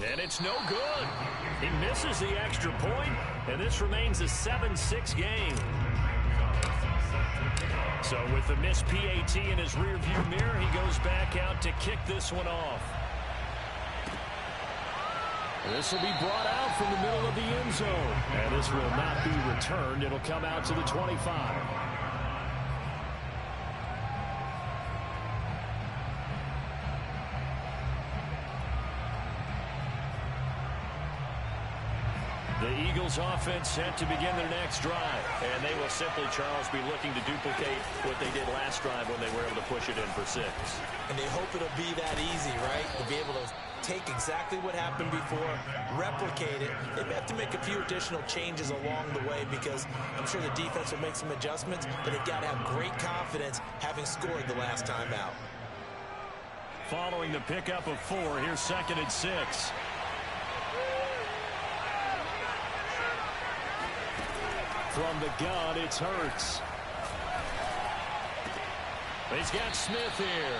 And it's no good. He misses the extra point, and this remains a 7-6 game. So with the missed PAT in his rearview mirror, he goes back out to kick this one off. This will be brought out from the middle of the end zone. And this will not be returned. It'll come out to the 25. The Eagles offense set to begin their next drive. And they will simply, Charles, be looking to duplicate what they did last drive when they were able to push it in for 6. And they hope it'll be that easy, right? To be able to take exactly what happened before, replicate it. They may have to make a few additional changes along the way because I'm sure the defense will make some adjustments, but they've got to have great confidence having scored the last time out. Following the pickup of 4, here's 2nd and 6. From the gun, it's Hurts. He's got Smith here.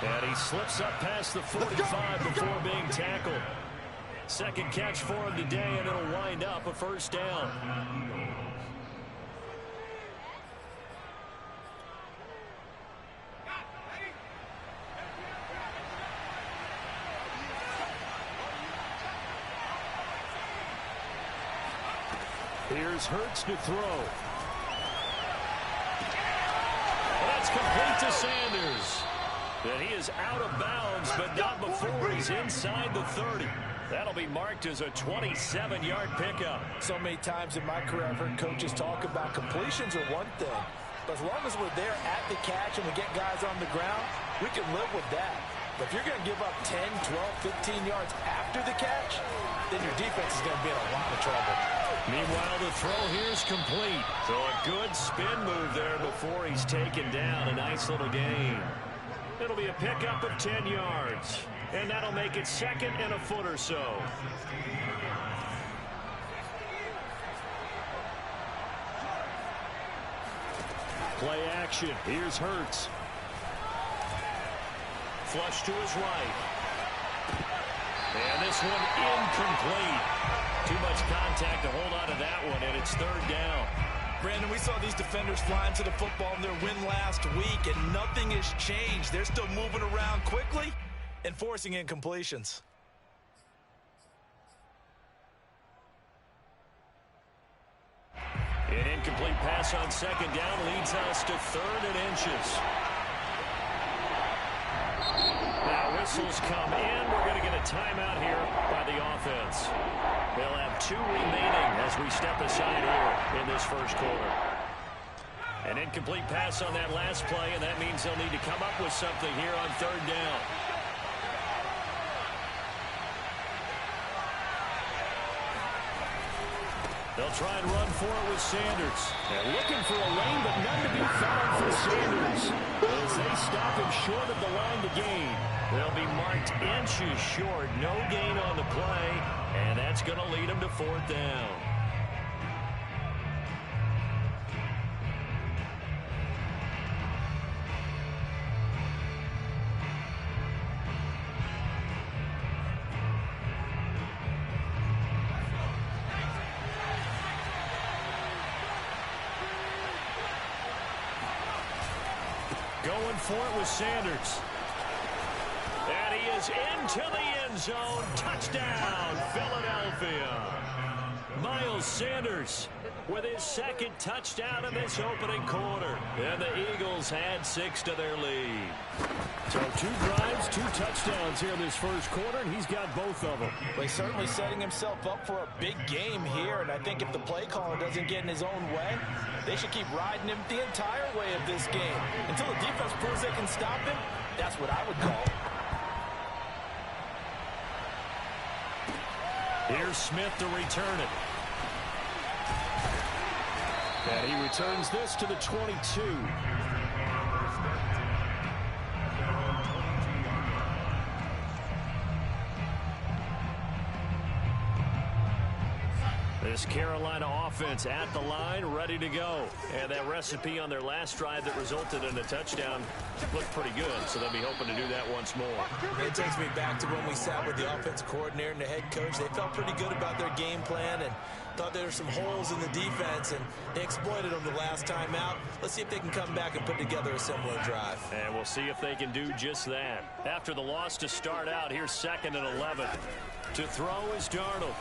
And he slips up past the 45 before being tackled. Second catch for him today, and it'll wind up a first down. Here's Hurts to throw. That's complete to Sanders. And he is out of bounds, but not before he's inside the 30. That'll be marked as a 27-yard pickup. So many times in my career, I've heard coaches talk about completions are one thing. But as long as we're there at the catch and we get guys on the ground, we can live with that. But if you're going to give up 10, 12, 15 yards after the catch, then your defense is going to be in a lot of trouble. Meanwhile, the throw here's complete. So a good spin move there before he's taken down. A nice little gain. It'll be a pickup of 10 yards. And that'll make it 2nd and a foot or so. Play action. Here's Hurts. Flush to his right. And this one incomplete. Too much contact to hold on to that one, and it's 3rd down. Brandon, we saw these defenders flying to the football in their win last week, and nothing has changed. They're still moving around quickly and forcing incompletions. An incomplete pass on 2nd down leads us to 3rd and inches. Now whistles come in. We're going to get a timeout here by the offense. They'll have 2 remaining as we step aside here in this first quarter. An incomplete pass on that last play, and that means they'll need to come up with something here on 3rd down. They'll try and run for it with Sanders. And looking for a lane, but none to be found for Sanders. As they stop him short of the line to gain. They'll be marked inches short. No gain on the play. And that's going to lead them to 4th down. Going for it with Sanders. And he is into the end zone. Touchdown, Philadelphia. Miles Sanders with his 2nd touchdown in this opening quarter. And the Eagles add 6 to their lead. So 2 drives, 2 touchdowns here in this first quarter, and he's got both of them. Well, he's certainly setting himself up for a big game here, and I think if the play caller doesn't get in his own way, they should keep riding him the entire way of this game. Until the defense proves they can stop him, that's what I would call. Here's Smith to return it. And he returns this to the 22. This Carolina offense at the line, ready to go. And that recipe on their last drive that resulted in a touchdown looked pretty good, so they'll be hoping to do that once more. It takes me back to when we sat with the offensive coordinator and the head coach. They felt pretty good about their game plan and thought there were some holes in the defense, and they exploited them the last time out. Let's see if they can come back and put together a similar drive. And we'll see if they can do just that. After the loss to start out, here's 2nd and 11. To throw is Darnold.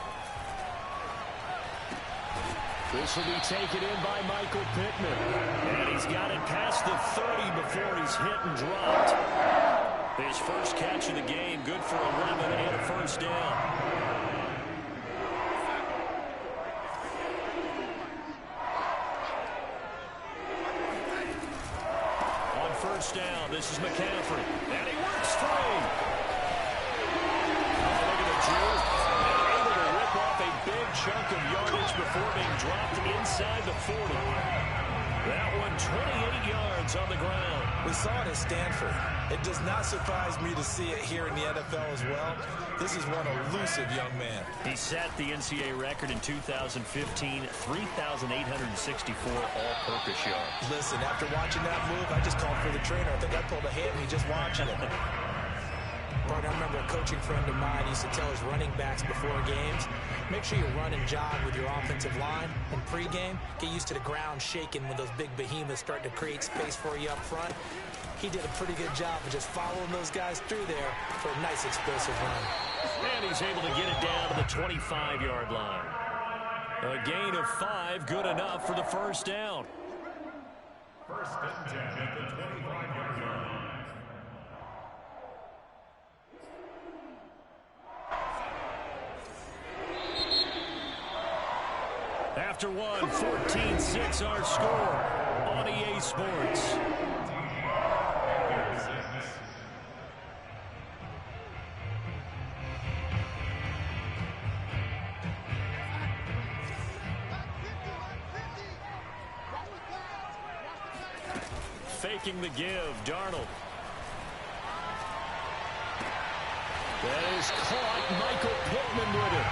This will be taken in by Michael Pittman. And he's got it past the 30 before he's hit and dropped. His first catch of the game, good for 11 and a first down. On first down, this is McCaffrey. And he works free. Oh, look at the juke. And able to rip off a big chunk of yardage before being dropped inside the 40. That one 28 yards on the ground. We saw it at Stanford. It does not surprise me to see it here in the NFL as well. This is one elusive young man. He set the NCAA record in 2015, 3,864 all-purpose yards. Listen, after watching that move, I just called for the trainer. I think I pulled a hammy just watching it. I remember a coaching friend of mine used to tell his running backs before games, make sure you run and jog with your offensive line. In pregame, get used to the ground shaking when those big behemoths start to create space for you up front. He did a pretty good job of just following those guys through there for a nice explosive run. And he's able to get it down to the 25-yard line. A gain of 5, good enough for the first down. First and 10 at the 25-yard line. After one, 14-6 our score on EA Sports. Faking the give, Darnold. That is caught, Michael Pittman with it.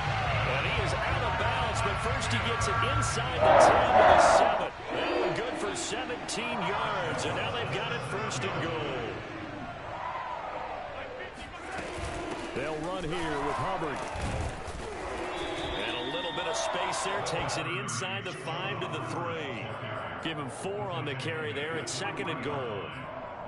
And he is out of bounds, but first he gets it inside the 10 to the 7. That one good for 17 yards, and now they've got it first and goal. They'll run here with Hubbard. And a little bit of space there, takes it inside the 5 to the 3. Give him 4 on the carry there at 2nd and goal.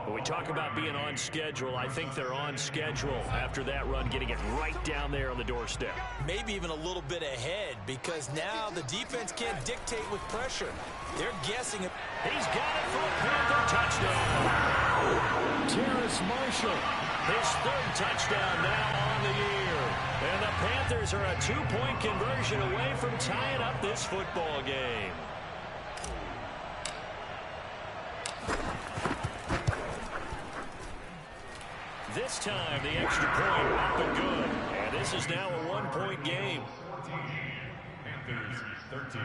When we talk about being on schedule, I think they're on schedule after that run, getting it right down there on the doorstep. Maybe even a little bit ahead, because now the defense can't dictate with pressure. They're guessing it. He's got it for a Panther touchdown. Terrace Marshall, his 3rd touchdown now on the year. And the Panthers are a 2-point conversion away from tying up this football game. This time, the extra point up and good. And this is now a 1-point game. 14, Panthers 13.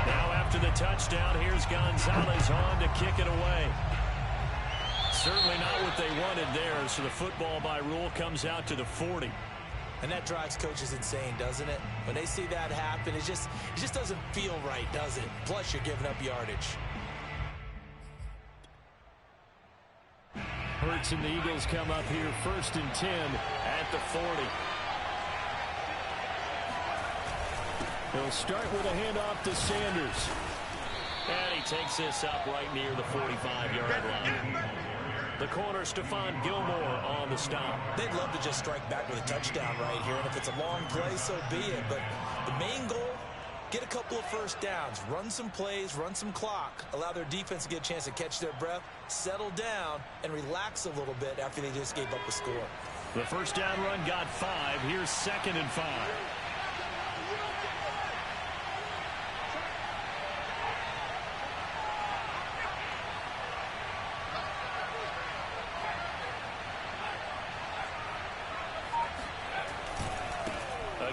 Now after the touchdown, here's Gonzalez on to kick it away. Certainly not what they wanted there, so the football by rule comes out to the 40. And that drives coaches insane, doesn't it? When they see that happen, it just doesn't feel right, does it? Plus, you're giving up yardage. Hurts and the Eagles come up here 1st and 10 at the 40. They'll start with a handoff to Sanders. And he takes this up right near the 45-yard line. The corner, Stephon Gilmore on the stop. They'd love to just strike back with a touchdown right here, and if it's a long play, so be it. But the main goal, get a couple of first downs, run some plays, run some clock, allow their defense to get a chance to catch their breath, settle down, and relax a little bit after they just gave up a score. The first down run got 5. Here's 2nd and 5.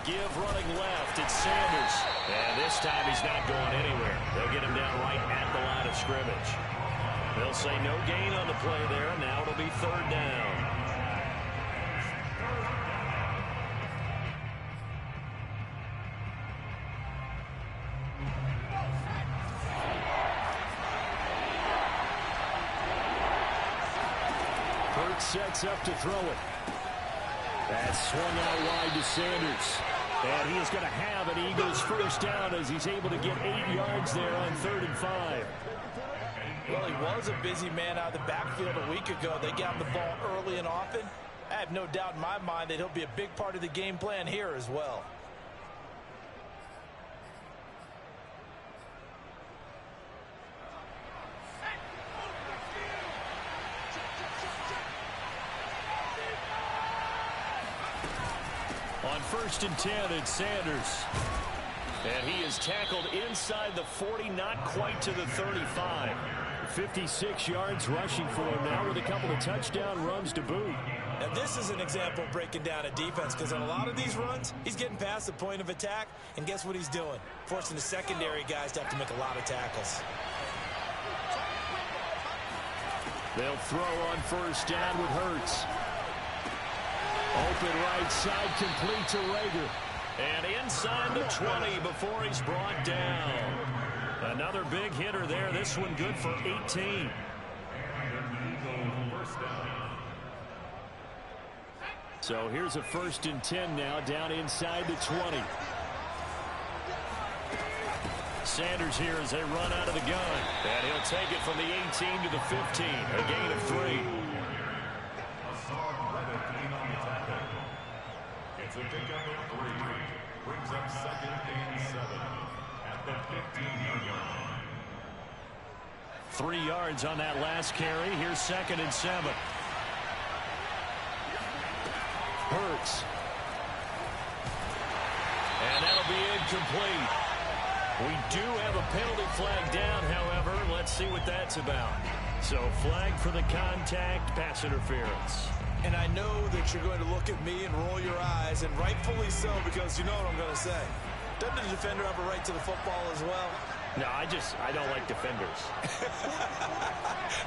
Give running left, it's Sanders. And this time he's not going anywhere. They'll get him down right at the line of scrimmage. They'll say no gain on the play there. Now it'll be 3rd down. Hurts sets up to throw it. That's swung out wide to Sanders. And he is going to have an Eagles first down as he's able to get 8 yards there on 3rd and 5. Well, he was a busy man out of the backfield a week ago. They got him the ball early and often. I have no doubt in my mind that he'll be a big part of the game plan here as well. On 1st and 10, it's Sanders. And he is tackled inside the 40, not quite to the 35. 56 yards rushing for him now with a couple of touchdown runs to boot. Now this is an example of breaking down a defense, because on a lot of these runs, he's getting past the point of attack, and guess what he's doing? Forcing the secondary guys to have to make a lot of tackles. They'll throw on 1st down with Hurts. Open right side, complete to Rager. And inside the 20 before he's brought down. Another big hitter there. This one good for 18. So here's a 1st and 10 now, down inside the 20. Sanders here as they run out of the gun. And he'll take it from the 18 to the 15. A gain of 3. It's a pickup of 3. Brings up 2nd and 7 at the 15-yard line. 3 yards on that last carry. Here's 2nd and 7. Hurts. And that'll be incomplete. We do have a penalty flag down, however. Let's see what that's about. So flag for the contact, pass interference. And I know that you're going to look at me and roll your eyes, and rightfully so, because you know what I'm going to say. Doesn't the defender have a right to the football as well? No, I don't like defenders.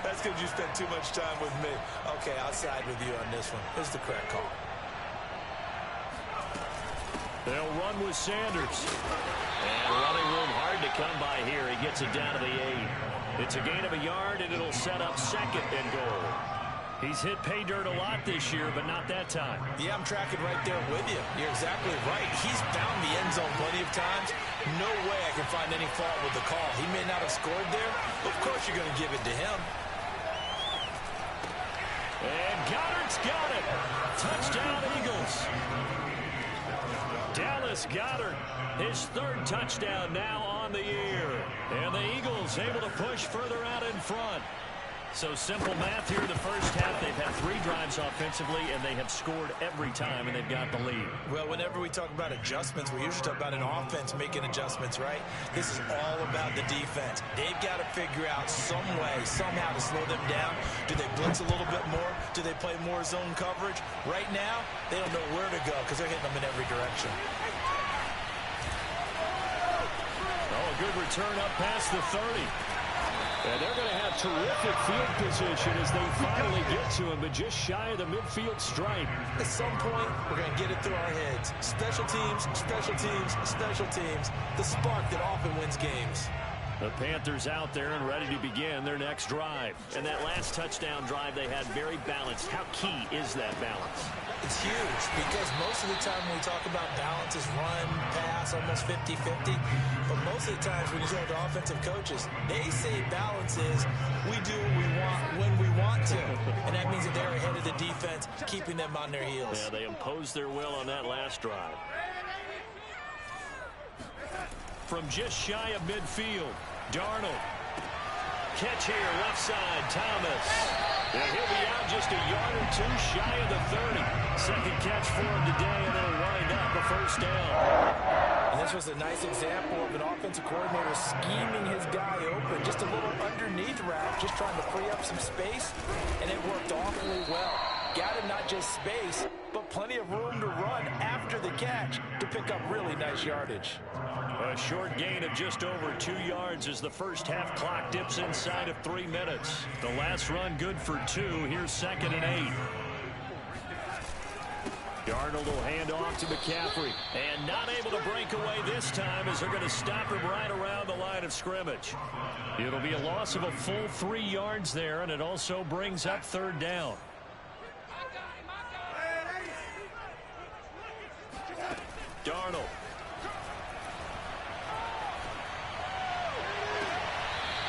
That's because you spent too much time with me. Okay, I'll side with you on this one. This is the correct call. They'll run with Sanders. And running room hard to come by here. He gets it down to the 8. It's a gain of a yard, and it'll set up 2nd and goal. He's hit pay dirt a lot this year, but not that time. Yeah, I'm tracking right there with you. You're exactly right. He's found the end zone plenty of times. No way I can find any fault with the call. He may not have scored there, but of course you're going to give it to him. And Goddard's got it. Touchdown, Eagles. Dallas Goedert, his 3rd touchdown now on the year. And the Eagles able to push further out in front. So simple math here in the first half. They've had 3 drives offensively, and they have scored every time, and they've got the lead. Well, whenever we talk about adjustments, we usually talk about an offense making adjustments, right? This is all about the defense. They've got to figure out some way, somehow to slow them down. Do they blitz a little bit more? Do they play more zone coverage? Right now, they don't know where to go because they're hitting them in every direction. Oh, a good return up past the 30. And they're going to have terrific field position as they finally get to him, but just shy of the midfield stripe. At some point, we're going to get it through our heads. Special teams, special teams, special teams. The spark that often wins games. The Panthers out there and ready to begin their next drive. And that last touchdown drive they had very balanced. How key is that balance? It's huge because most of the time when we talk about balance is run, pass, almost 50-50. But most of the times when you talk to offensive coaches, they say balance is we do what we want when we want to. And that means that they're ahead of the defense, keeping them on their heels. Yeah, they imposed their will on that last drive. From just shy of midfield, Darnold. Catch here, left side, Thomas. And he'll be out just a yard or 2 shy of the 30. Second catch for him today, and they'll wind up a first down. And this was a nice example of an offensive coordinator scheming his guy open. Just a little underneath route, just trying to free up some space, and it worked awfully well. Got him not just space, but plenty of room to run after the catch to pick up really nice yardage. A short gain of just over 2 yards as the first half clock dips inside of 3 minutes. The last run good for 2. Here's 2nd and 8. Darnold will hand off to McCaffrey. And not able to break away this time as they're going to stop him right around the line of scrimmage. It'll be a loss of a full 3 yards there, and it also brings up 3rd down. Darnold.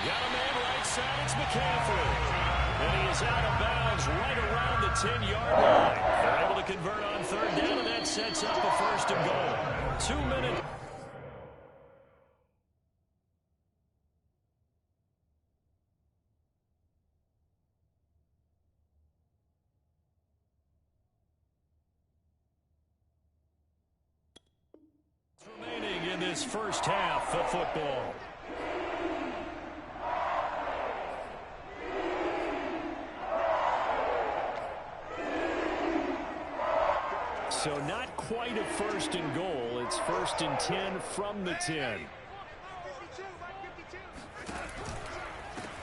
Got a man right side. It's McCaffrey. And he is out of bounds right around the 10-yard line. They're able to convert on third down, and that sets up a first and goal. 2 minutes. Remaining in this first half of football. So not quite a first and goal. It's first and 10 from the 10.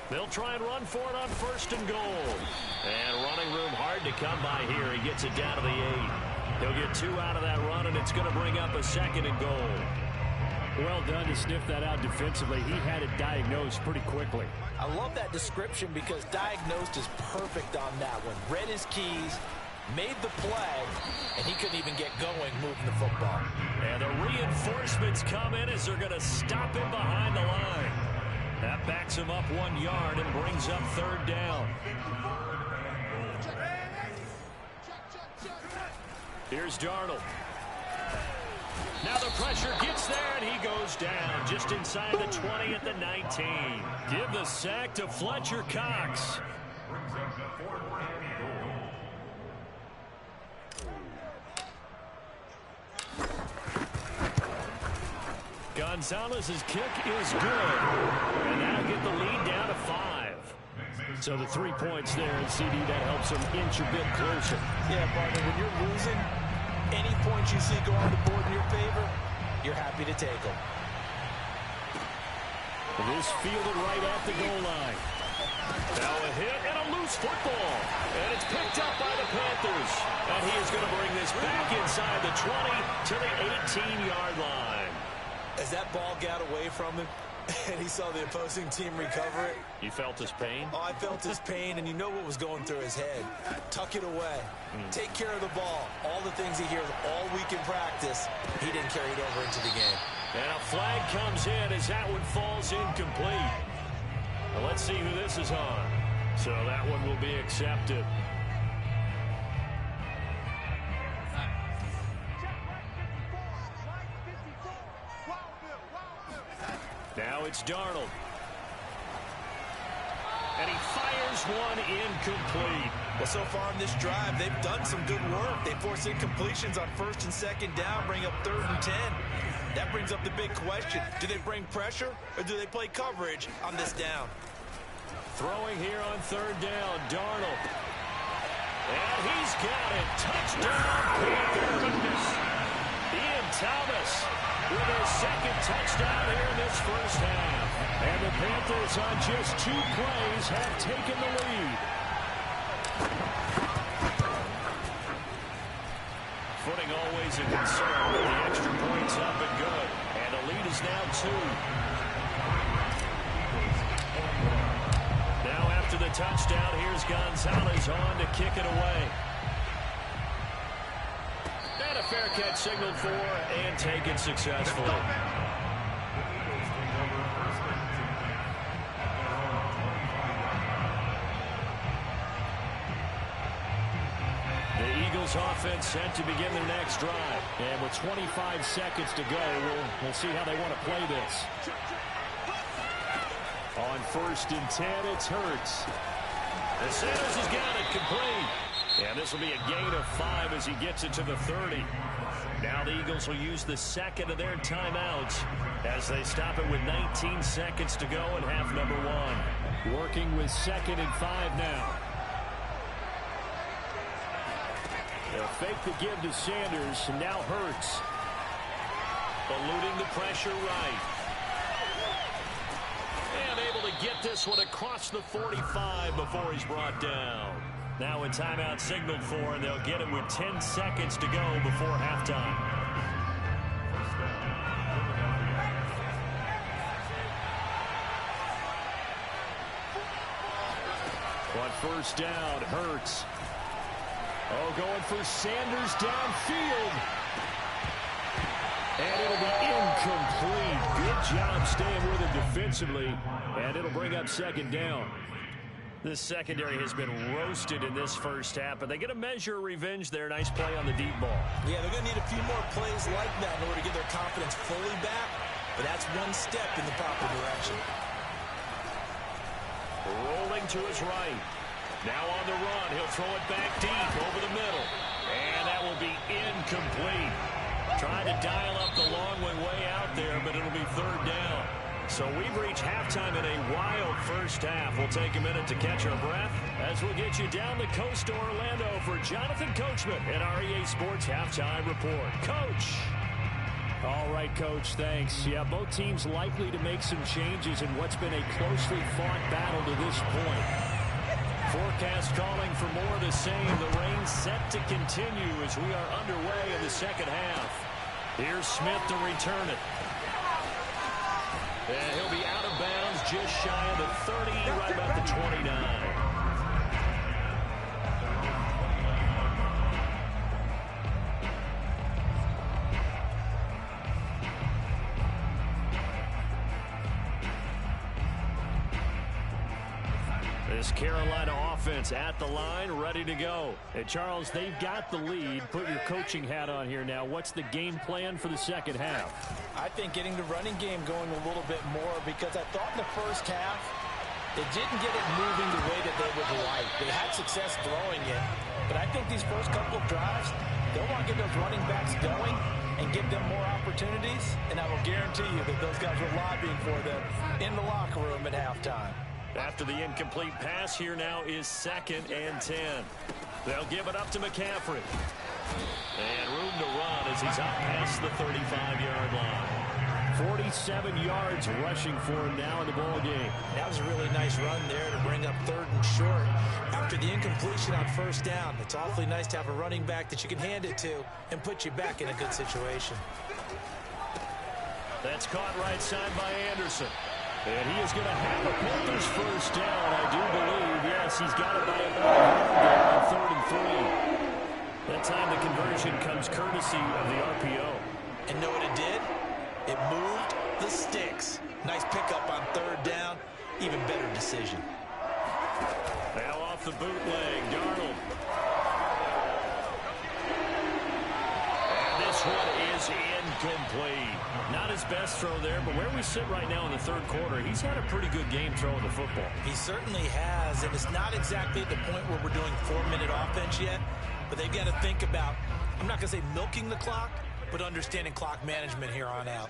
They'll try and run for it on first and goal. And running room hard to come by here. He gets it down to the 8. He'll get 2 out of that run, and it's going to bring up a second and goal. Well done to sniff that out defensively. He had it diagnosed pretty quickly. I love that description because diagnosed is perfect on that one. Read his keys, made the play, and he couldn't even get going moving the football. And the reinforcements come in as they're going to stop him behind the line. That backs him up 1 yard and brings up third down. Here's Darnold. Now the pressure gets there, and he goes down just inside the 20 at the 19. Give the sack to Fletcher Cox. Gonzalez's kick is good. And now get the lead down to 5. So the 3 points there, and CD, that helps them inch a bit closer. Yeah, partner, when you're losing, any points you see go on the board in your favor, you're happy to take them. This fielded right at the goal line. Now a hit and a loose football. And it's picked up by the Panthers. And he is going to bring this back inside the 20 to the 18-yard line. As that ball got away from him, and he saw the opposing team recover it. You felt his pain? Oh, I felt his pain, and you know what was going through his head. Tuck it away. Take care of the ball. All the things he hears all week in practice, he didn't carry it over into the game. And a flag comes in as that one falls incomplete. Well, let's see who this is on. So that one will be accepted. Now it's Darnold. And he fires one incomplete. Well, so far in this drive, they've done some good work. They force incompletions on first and second down, bring up third and 10. That brings up the big question. Do they bring pressure or do they play coverage on this down? Throwing here on third down, Darnold. And he's got it. Touchdown, Panthers. Ian Thomas with his second touchdown here in this first half. And the Panthers on just 2 plays have taken the lead. Footing always a concern, but the extra point's up and good. And the lead is now 2. Now after the touchdown, here's Gonzalez on to kick it away. And a fair catch signaled for and taken successfully. The Eagles offense set to begin their next drive. And with 25 seconds to go, we'll see how they want to play this. On first and 10, it's Hurts. And Sanders has got it complete. And this will be a gain of 5 as he gets it to the 30. Now the Eagles will use the second of their timeouts as they stop it with 19 seconds to go in half number 1. Working with second and 5 now. They'll fake the give to Sanders, and now Hurts. Eluding the pressure right. And able to get this one across the 45 before he's brought down. Now a timeout signaled for, and they'll get it with 10 seconds to go before halftime. On first down, Hurts. Oh, going for Sanders downfield. And it'll be incomplete. Good job staying with him defensively. And it'll bring up second down. This secondary has been roasted in this first half, but they get a measure of revenge there. Nice play on the deep ball. Yeah, they're going to need a few more plays like that in order to get their confidence fully back, but that's one step in the proper direction. Rolling to his right. Now on the run. He'll throw it back deep over the middle. And that will be incomplete. Trying to dial up the long one way out there, but it'll be third down. So we've reached halftime in a wild first half. We'll take a minute to catch our breath as we'll get you down the coast to Orlando for Jonathan Coachman at our EA Sports Halftime Report. Coach. All right, Coach, thanks. Yeah, both teams likely to make some changes in what's been a closely fought battle to this point. Forecast calling for more of the same. The rain set to continue as we are underway in the second half. Here's Smith to return it. And he'll be out of bounds just shy of the 30, right about the 29. This Carolina offense at the line, ready to go. Hey, Charles, they've got the lead. Put your coaching hat on here now. What's the game plan for the second half? I think getting the running game going a little bit more, because I thought in the first half they didn't get it moving the way that they would like. They had success throwing it, but I think these first couple of drives, they'll want to get those running backs going and give them more opportunities, and I will guarantee you that those guys were lobbying for them in the locker room at halftime. After the incomplete pass, here now is 2nd and 10. They'll give it up to McCaffrey. And room to run as he's out past the 35-yard line. 47 yards rushing for him now in the ball game. That was a really nice run there to bring up 3rd and short. After the incompletion on 1st down, it's awfully nice to have a running back that you can hand it to and put you back in a good situation. That's caught right side by Anderson. And he is going to have a Panthers first down, I do believe. Yes, he's got it by about 3rd and 3. That time the conversion comes courtesy of the RPO. And know what it did? It moved the sticks. Nice pickup on 3rd down. Even better decision. Now off the bootleg, Darnold. And this one is incomplete. Not his best throw there, but where we sit right now in the 3rd quarter, he's had a pretty good game throwing the football. He certainly has, and it's not exactly at the point where we're doing 4-minute offense yet, but they've got to think about, I'm not going to say milking the clock, but understanding clock management here on out.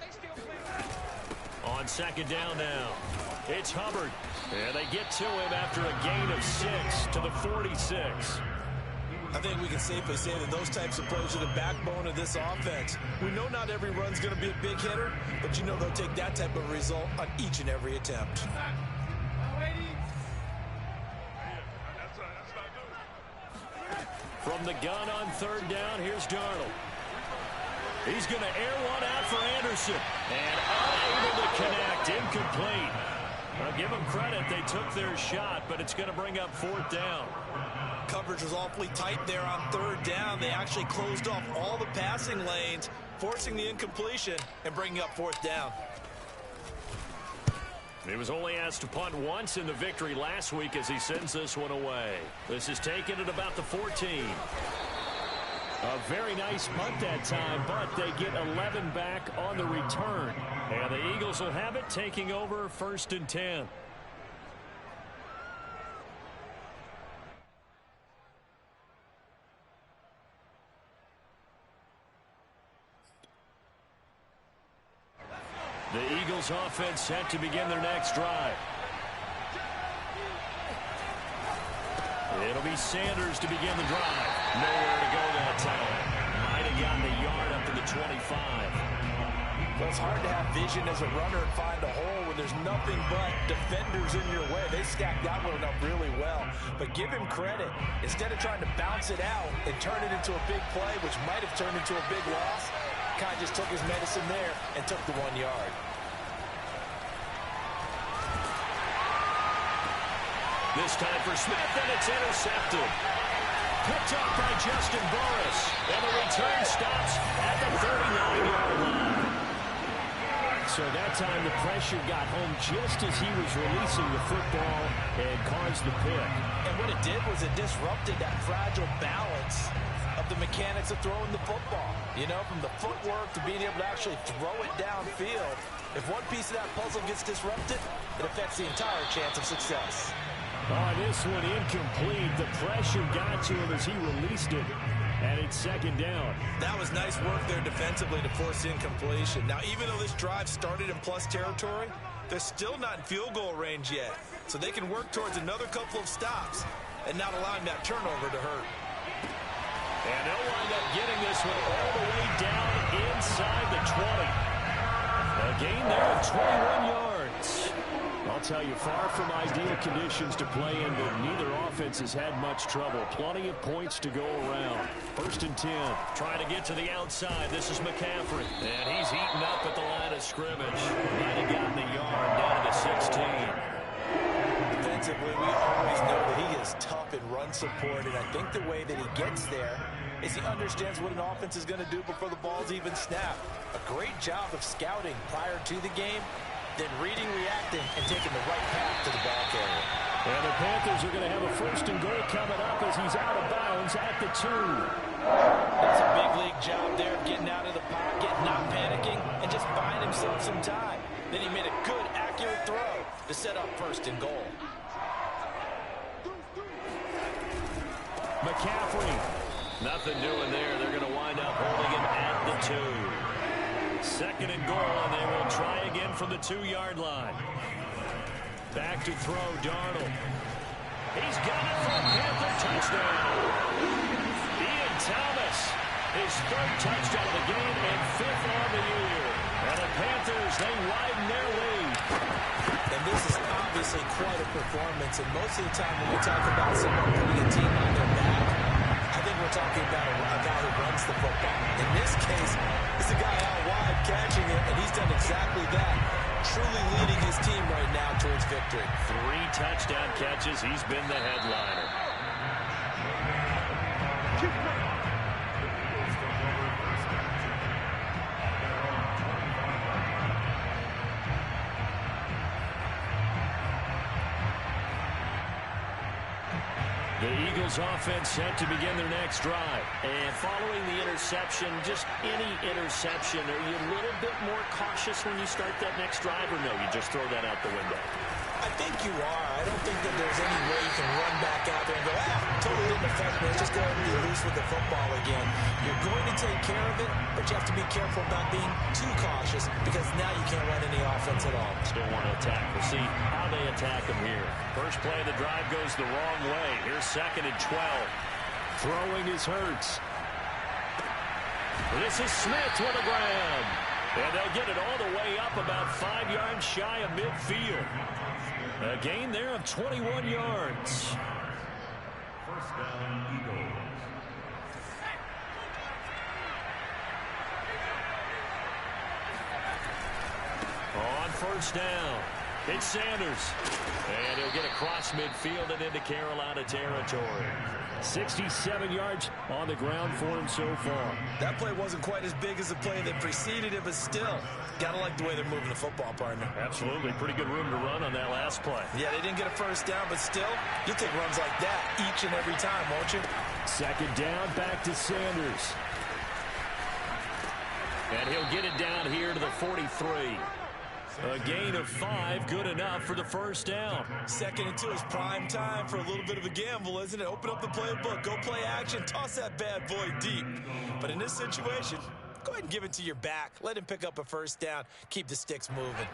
On 2nd down now, it's Hubbard. And they get to him after a gain of 6 to the 46. I think we can safely say that those types of plays are the backbone of this offense. We know not every run's going to be a big hitter, but you know they'll take that type of result on each and every attempt. From the gun on 3rd down, here's Darnold. He's going to air one out for Anderson. And unable to connect, incomplete. I'll give them credit, they took their shot, but it's going to bring up 4th down. Coverage was awfully tight there on 3rd down. They actually closed off all the passing lanes, forcing the incompletion and bringing up 4th down. He was only asked to punt once in the victory last week as he sends this one away. This is taken at about the 14. A very nice punt that time, but they get 11 back on the return. And the Eagles will have it, taking over 1st and 10. The Eagles offense set to begin their next drive. It'll be Sanders to begin the drive. Nowhere to go that time. Might have gotten a yard up to the 25. Well, it's hard to have vision as a runner and find a hole when there's nothing but defenders in your way. They stacked that one up really well. But give him credit. Instead of trying to bounce it out and turn it into a big play, which might have turned into a big loss, kind of just took his medicine there and took the 1 yard. This time for Smith, and it's intercepted. picked up by Justin Burris. And the return stops at the 39-yard line. So that time the pressure got home just as he was releasing the football and caused the pick. And what it did was it disrupted that fragile balance of the mechanics of throwing the football. You know, from the footwork to being able to actually throw it downfield. If one piece of that puzzle gets disrupted, it affects the entire chance of success. Oh, this one incomplete. The pressure got to him as he released it. And it's second down. That was nice work there defensively to force incompletion. Now, even though this drive started in plus territory, they're still not in field goal range yet. So they can work towards another couple of stops and not allowing that turnover to hurt. And they'll wind up getting this one all the way down inside the 20. A gain there of 21 yards. I'll tell you, far from ideal conditions to play in, but neither offense has had much trouble. Plenty of points to go around. 1st and 10. Trying to get to the outside. This is McCaffrey. And he's eaten up at the line of scrimmage. Might have gotten a yard down to the 16. Defensively, we always know that he is tough in run support, and I think the way that he gets there is he understands what an offense is going to do before the ball's even snapped. A great job of scouting prior to the game, then reading, reacting, and taking the right path to the ball carrier. And the Panthers are going to have a 1st and goal coming up as he's out of bounds at the 2. That's a big league job there of getting out of the pocket, not panicking, and just buying himself some time. Then he made a good, accurate throw to set up 1st and goal. McCaffrey. Nothing doing there. They're going to wind up holding him at the 2. 2nd and goal, and they will try again from the 2-yard line. Back to throw, Darnold. He's got it for a Panther touchdown. Ian Thomas, his 3rd touchdown of the game and 5th on the year. And the Panthers, they widen their lead. And this is obviously quite a performance, and most of the time when we talk about someone putting a team on their back, I think we're talking about a guy who runs the football. In this case, it's a guy out wide catching it, and he's done exactly that. Truly leading his team right now towards victory. 3 touchdown catches. He's been the headliner. The Eagles offense set to begin their next drive. And following the interception, just any interception, are you a little bit more cautious when you start that next drive, or no, you just throw that out the window? I think you are. I don't think that there's any way you can run back out there and go, totally didn't affect me. Let's just go ahead and be loose with the football again. You're going to take care of it, but you have to be careful about being too cautious because now you can't run any offense at all. Still want to attack. We'll see how they attack him here. First play of the drive goes the wrong way. Here's 2nd and 12. Throwing is Hurts. This is Smith with a grab. And they'll get it all the way up about 5 yards shy of midfield. A gain there of 21 yards. 1st down, Eagles. On 1st down, it's Sanders. And he'll get across midfield and into Carolina territory. 67 yards on the ground for him so far. That play wasn't quite as big as the play that preceded it, but still, gotta like the way they're moving the football, partner. Absolutely. Pretty good room to run on that last play. Yeah, they didn't get a 1st down, but still, you'll take runs like that each and every time, won't you? 2nd down, back to Sanders. And he'll get it down here to the 43. A gain of 5, good enough for the 1st down. 2nd and 2 is prime time for a little bit of a gamble, isn't it? Open up the playbook, go play action, toss that bad boy deep. But in this situation, go ahead and give it to your back. Let him pick up a 1st down. Keep the sticks moving.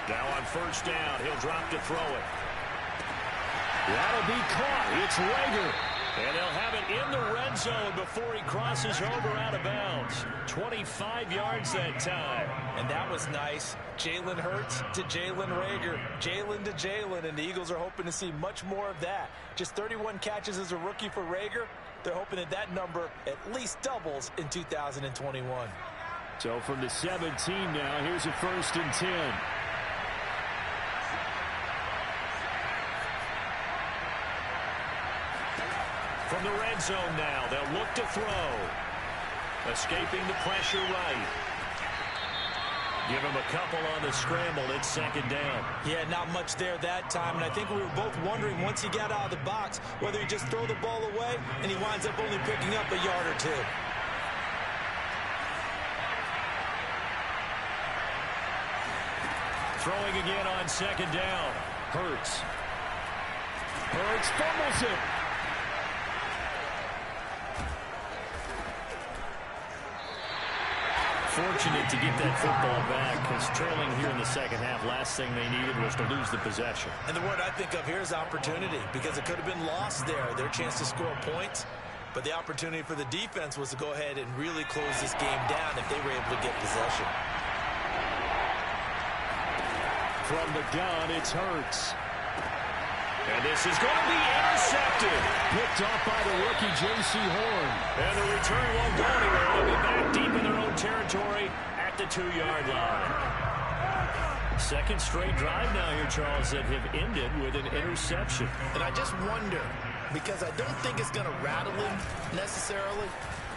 Now on 1st down, he'll drop to throw it. That'll be caught. It's Rager. And they'll have it in the red zone before he crosses over out of bounds. 25 yards that time. And that was nice. Jalen Hurts to Jalen Rager. Jalen to Jalen. And the Eagles are hoping to see much more of that. Just 31 catches as a rookie for Rager. They're hoping that that number at least doubles in 2021. So from the 17 now, here's a 1st and 10. end zone now. They'll look to throw. Escaping the pressure right. Give him a couple on the scramble. It's second down. Yeah, not much there that time. And I think we were both wondering once he got out of the box whether he just throw the ball away and he winds up only picking up a yard or two. Throwing again on second down. Hurts fumbles it. Fortunate to get that football back, because trailing here in the second half, last thing they needed was to lose the possession. And the word I think of here is opportunity, because it could have been lost there. Their chance to score points, but the opportunity for the defense was to go ahead and really close this game down if they were able to get possession. From the gun, it's Hurts. And this is going to be intercepted. Picked off by the rookie J.C. Horn. And the return won't go anywhere. They'll be back deep in their own territory at the 2-yard line. Second straight drive now here, Charles, that have ended with an interception. And I just wonder, because I don't think it's going to rattle him necessarily,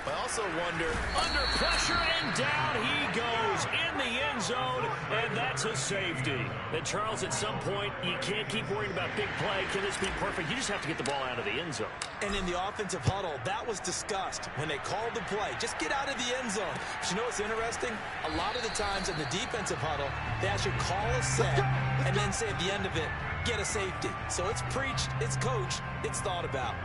but I also wonder, under pressure, and down he goes in the end zone, and that's a safety. And Charles, at some point, you can't keep worrying about big play. Can this be perfect? You just have to get the ball out of the end zone. and in the offensive huddle, that was discussed when they called the play. Just get out of the end zone. But you know what's interesting? A lot of the times in the defensive huddle, they actually call a set and then say at the end of it, get a safety. So it's preached, it's coached, it's thought about.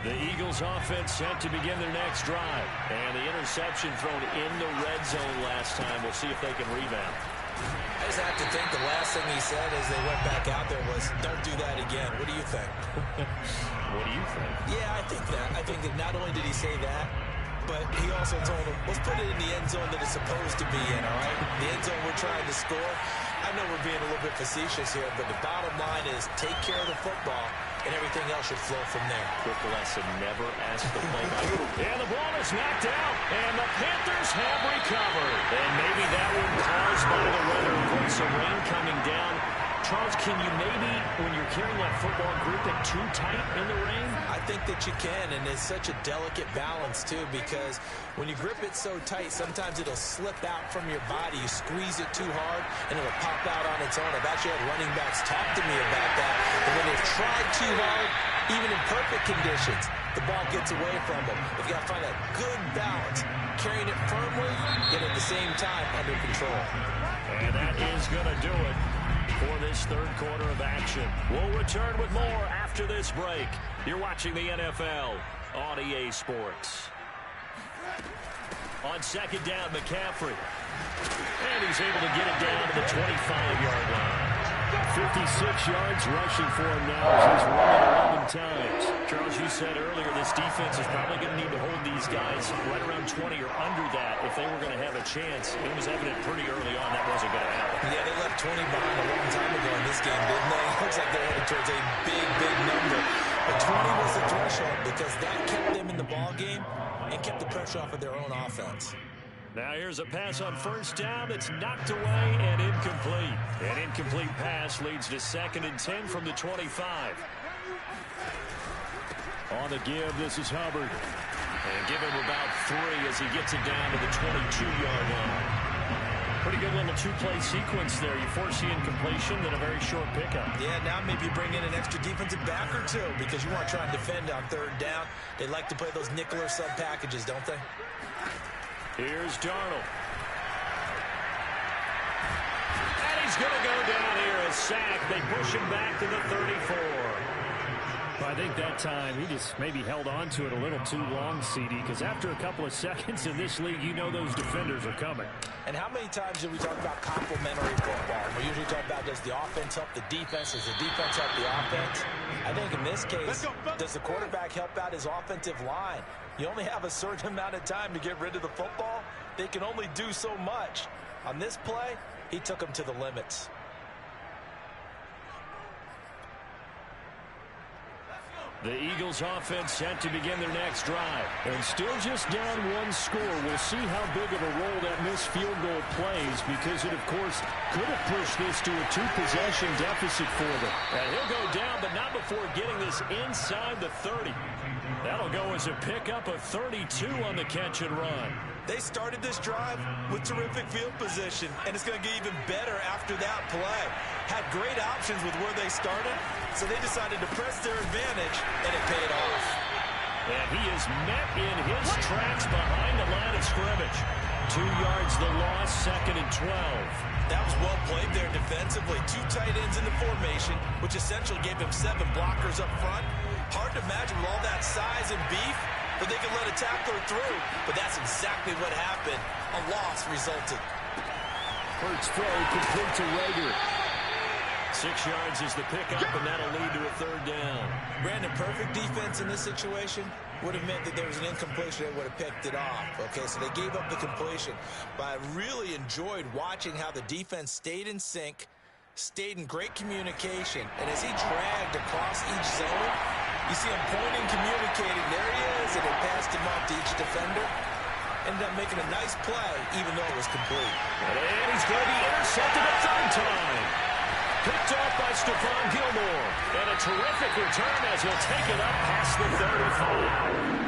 The Eagles offense set to begin their next drive. And the interception thrown in the red zone last time. We'll see if they can rebound. I just have to think the last thing he said as they went back out there was, don't do that again. What do you think? What do you think? Yeah, I think that. I think that not only did he say that, but he also told him, let's put it in the end zone that it's supposed to be in, all right? The end zone we're trying to score. I know we're being a little bit facetious here, but the bottom line is take care of the football, and everything else should flow from there. Quick lesson, never ask the play by. And the ball is knocked out, and the Panthers have recovered. And maybe that one caused by the weather. Of course, some rain coming down. Charles, can you maybe, when you're carrying that football, grip it too tight in the rain? I think that you can, and it's such a delicate balance, too, because when you grip it so tight, sometimes it'll slip out from your body. You squeeze it too hard, and it'll pop out on its own. I've actually had running backs talk to me about that. And when they've tried too hard, even in perfect conditions, the ball gets away from them. They've got to find a good balance, carrying it firmly, yet at the same time under control. And that is going to do it for this third quarter of action. We'll return with more after this break. You're watching the NFL on EA Sports. On second down, McCaffrey. And he's able to get it down to the 25-yard line. 56 yards rushing for him now as he's run 11 times. Charles, you said earlier this defense is probably going to need to hold these guys right around 20 or under that if they were going to have a chance. It was evident pretty early on that wasn't going to happen. Yeah, they left 20 behind a long time ago in this game, didn't they? It looks like they're headed towards a big, big number. But 20 was the threshold because that kept them in the ball game and kept the pressure off of their own offense. Now here's a pass on first down that's knocked away and incomplete. An incomplete pass leads to 2nd and 10 from the 25. On the give, this is Hubbard. And give him about 3 as he gets it down to the 22-yard line. Pretty good little two-play sequence there. You force the incompletion, then a very short pickup. Yeah, now maybe bring in an extra defensive back or two because you want to try and defend on third down. They like to play those nickel or sub packages, don't they? Here's Darnold. And he's going to go down here. A sack. They push him back to the 34. Well, I think that time he just maybe held on to it a little too long, CD, because after a couple of seconds in this league, you know those defenders are coming. And how many times do we talk about complementary football? We usually talk about does the offense help the defense? Does the defense help the offense? I think in this case, does the quarterback help out his offensive line? You only have a certain amount of time to get rid of the football. They can only do so much. On this play, he took them to the limits. The Eagles offense set to begin their next drive. And still just down one score. We'll see how big of a role that missed field goal plays, because it, of course, could have pushed this to a 2-possession deficit for them. And he'll go down, but not before getting this inside the 30. That'll go as a pickup of 32 on the catch and run. They started this drive with terrific field position, and it's going to get even better after that play. Had great options with where they started, so they decided to press their advantage, and it paid off. And he is met in his tracks behind the line of scrimmage. 2 yards the loss, 2nd and 12. That was well played there defensively. 2 tight ends in the formation, which essentially gave him 7 blockers up front. Hard to imagine with all that size and beef, but they could let a tackler through. But that's exactly what happened. A loss resulted. Hurts throw complete to Rager. 6 yards is the pickup, and that'll lead to a 3rd down. Brandon, perfect defense in this situation would have meant that there was an incompletion. They would have picked it off. Okay, so they gave up the completion. But I really enjoyed watching how the defense stayed in sync, stayed in great communication, and as he dragged across each zone, you see him pointing, communicating. There he is, and they passed him off to each defender. Ended up making a nice play, even though it was complete. And he's going to be intercepted a 3rd time. Picked off by Stephon Gilmore. And a terrific return as he'll take it up past the 35.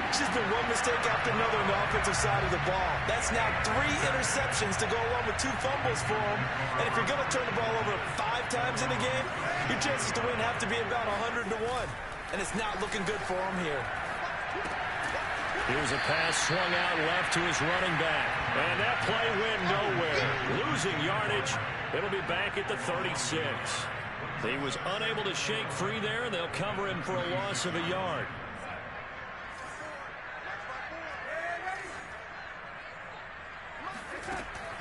It's just been one mistake after another on the offensive side of the ball. That's now 3 interceptions to go along with 2 fumbles for him. And if you're going to turn the ball over 5 times in a game, your chances to win have to be about 100 to 1. And it's not looking good for him here. Here's a pass swung out left to his running back. And that play went nowhere. Losing yardage. It'll be back at the 36. He was unable to shake free there, and they'll cover him for a loss of a yard.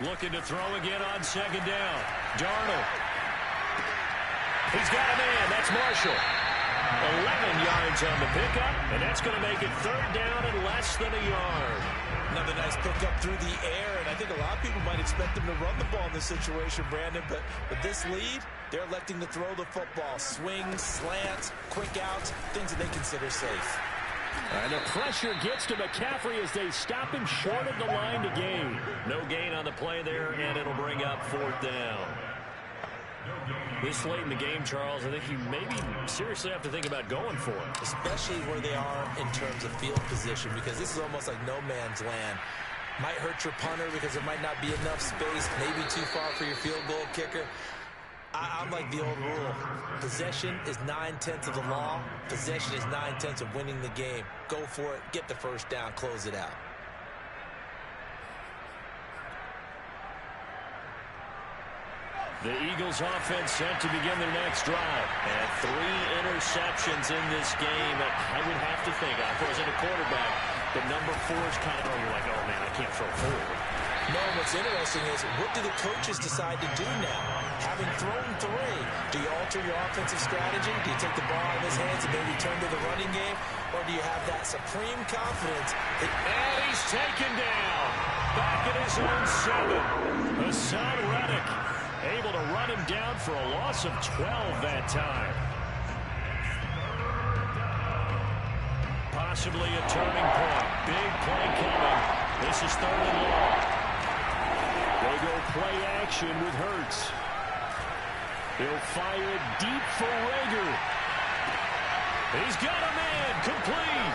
Looking to throw again on 2nd down. Darnold. He's got a man. That's Marshall. 11 yards on the pickup, and that's going to make it 3rd down and less than a yard. Another nice pickup through the air, and I think a lot of people might expect them to run the ball in this situation, Brandon, but with this lead, they're electing to throw the football. Swings, slants, quick outs, things that they consider safe. And the pressure gets to McCaffrey as they stop him short of the line to gain. No gain on the play there, and it'll bring up 4th down. This late in the game, Charles, I think you maybe seriously have to think about going for it. Especially where they are in terms of field position, because this is almost like no man's land. Might hurt your punter because there might not be enough space, maybe too far for your field goal kicker. I'm like the old rule. Possession is 9/10 of the law. Possession is 9/10 of winning the game. Go for it, get the 1st down, close it out. The Eagles offense set to begin their next drive. And 3 interceptions in this game. I would have to think, if I wasn't a quarterback, the number 4 is kind of, you're like, oh man, I can't throw forward. No, what's interesting is, what do the coaches decide to do now? Having thrown 3, do you alter your offensive strategy? Do you take the ball out of his hands and maybe turn to the running game? Or do you have that supreme confidence? And he's taken down. Back at his own 7. Hassan Reddick able to run him down for a loss of 12 that time. Possibly a turning point. Big play coming. This is 3rd and long. They go play action with Hurts. He'll fire it deep for Rager. He's got a man. Complete.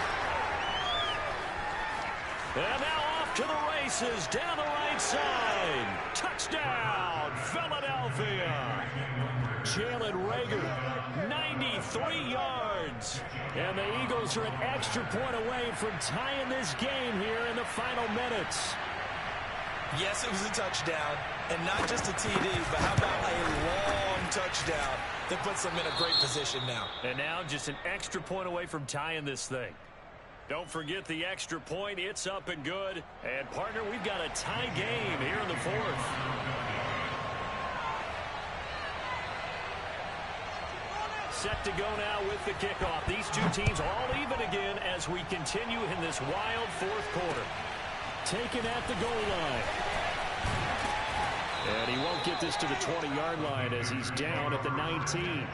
And now off to the races down the right side. Touchdown, Philadelphia. Jalen Rager, 93 yards. And the Eagles are an extra point away from tying this game here in the final minutes. Yes, it was a touchdown, and not just a TD, but how about a long touchdown that puts them in a great position now. And now just an extra point away from tying this thing. Don't forget the extra point. It's up and good. And, partner, we've got a tie game here in the 4th. Set to go now with the kickoff. These 2 teams all even again as we continue in this wild 4th quarter. Taken at the goal line. And he won't get this to the 20-yard line as he's down at the 19.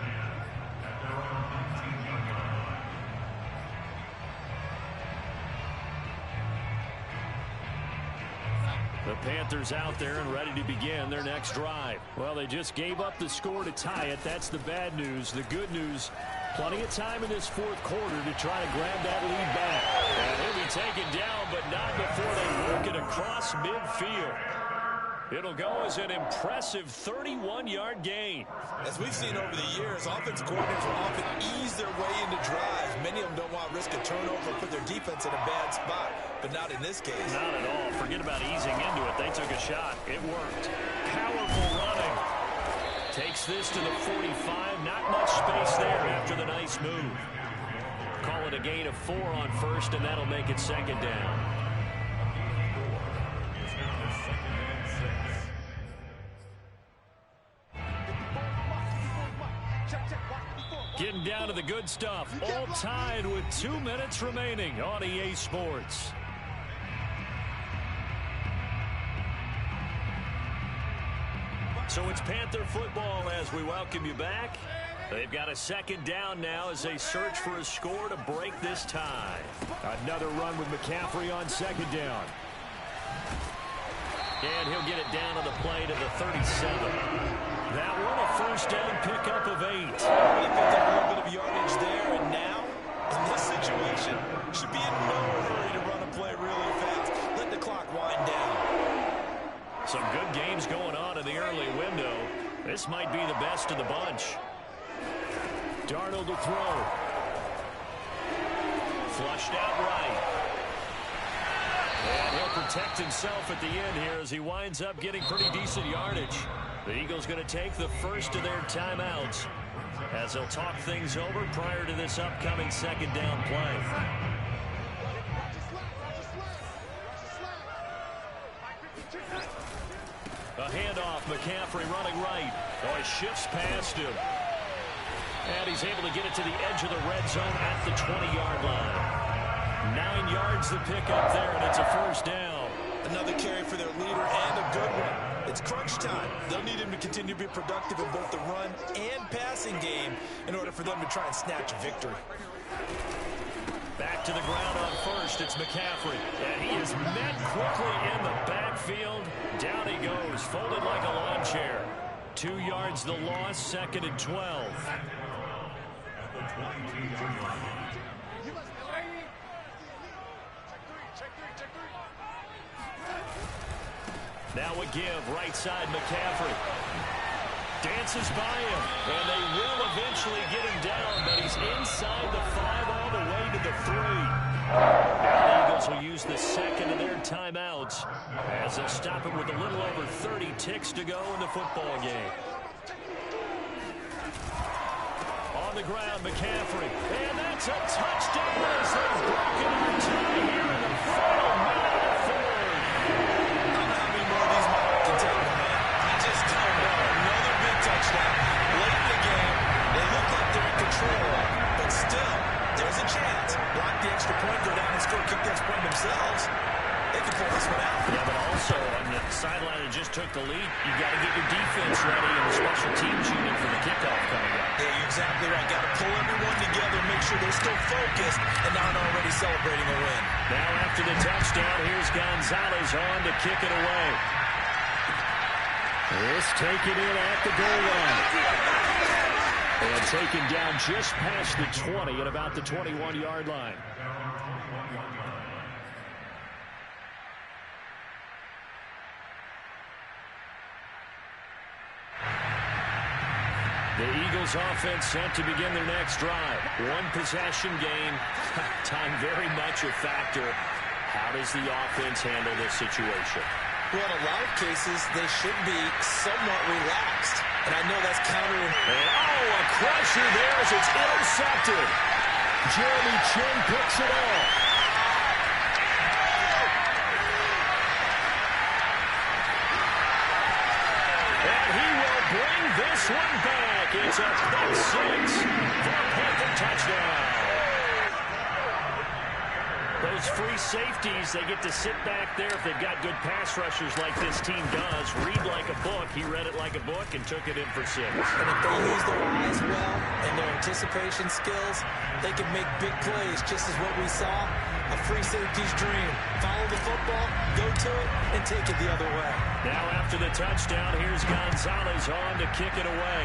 The Panthers out there and ready to begin their next drive. Well, they just gave up the score to tie it. That's the bad news. The good news, plenty of time in this fourth quarter to try to grab that lead back. And he'll be taken down, but not before they work it across midfield. It'll go as an impressive 31-yard gain. As we've seen over the years, offense coordinators will often ease their way into drives. Many of them don't want to risk a turnover or put their defense in a bad spot, but not in this case. Not at all. Forget about easing into it. They took a shot. It worked. Powerful running. Takes this to the 45. Not much space there after the nice move. Call it a gain of 4 on first, and that'll make it second down. Getting down to the good stuff. All tied with 2 minutes remaining on EA Sports. So it's Panther football as we welcome you back. They've got a second down now as they search for a score to break this tie. Another run with McCaffrey on second down. And he'll get it down on the play to the 37. That one a first down pickup of 8. They picked up a little bit of yardage there, and now, in this situation, should be in no hurry to run a play really fast. Let the clock wind down. Some good games going on in the early window. This might be the best of the bunch. Darnold to throw. Flushed out right. And he'll protect himself at the end here as he winds up getting pretty decent yardage. The Eagles going to take the first of their timeouts as they'll talk things over prior to this upcoming second down play. A handoff, McCaffrey running right. Oh, he shifts past him. And he's able to get it to the edge of the red zone at the 20-yard line. 9 yards to pick up there, and it's a first down. Another carry for their leader and a good one. It's crunch time. They'll need him to continue to be productive in both the run and passing game in order for them to try and snatch a victory. Back to the ground on first. It's McCaffrey. And he is met quickly in the backfield. Down he goes, folded like a lawn chair. 2 yards the loss, second and 12. At the 22-yard line. Now a give, right side McCaffrey. Dances by him, and they will eventually get him down, but he's inside the 5 all the way to the 3. Now the Eagles will use the second of their timeouts as they'll stop it with a little over 30 ticks to go in the football game. On the ground, McCaffrey, and that's a touchdown as they've broken our tie here in the final minute of the fourth. Touchdown. Late in the game, they look like they're in control, but still, there's a chance. Block the extra point, go down and score, kick the extra point themselves. They can pull this one out. Yeah, but also on the sideline that just took the lead, you got to get your defense ready and the special teams unit for the kickoff coming up. Yeah, you're exactly right. Got to pull everyone together, make sure they're still focused and not already celebrating a win. Now after the touchdown, here's Gonzalez on to kick it away. This taken in at the goal line. And taken down just past the 20 at about the 21-yard line. The Eagles offense set to begin their next drive. One possession game. Time very much a factor. How does the offense handle this situation? Well, in a lot of cases, they should be somewhat relaxed. And I know that's counter. And, a crusher there as it's intercepted. Jeremy Chin picks it off. And he will bring this one back. It's a pick 6 for a Panther touchdown. Those free safeties, they get to sit back there if they've got good pass rushers like this team does. Read like a book. He read it like a book and took it in for 6. And if they use their eyes well and their anticipation skills, they can make big plays, just as what we saw A free safety's dream. Follow the football, go to it, and take it the other way. Now after the touchdown, here's Gonzalez on to kick it away.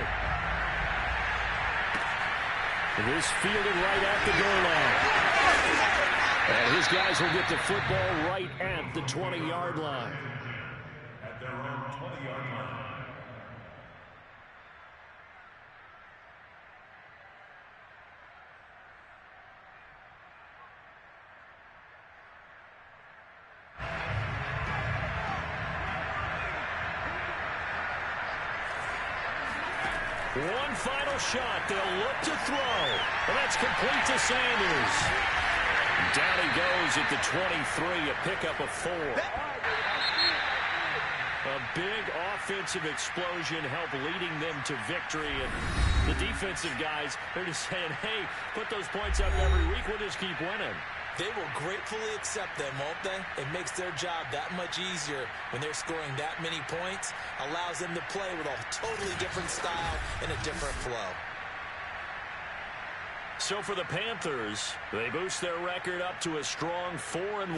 It is fielded right at the goal line. And his guys will get the football right at the 20-yard line. At their own 20-yard line. One final shot. They'll look to throw. And that's complete to Sanders. Down he goes at the 23, a pickup of 4. A big offensive explosion helped leading them to victory. And the defensive guys, they're just saying, hey, put those points up every week. We'll just keep winning. They will gratefully accept them, won't they? It makes their job that much easier when they're scoring that many points. Allows them to play with a totally different style and a different flow. So for the Panthers, they boost their record up to a strong 4-1.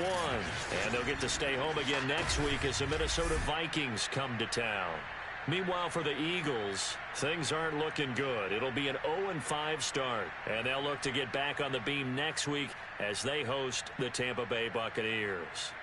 And they'll get to stay home again next week as the Minnesota Vikings come to town. Meanwhile, for the Eagles, things aren't looking good. It'll be an 0-5 start, and they'll look to get back on the beam next week as they host the Tampa Bay Buccaneers.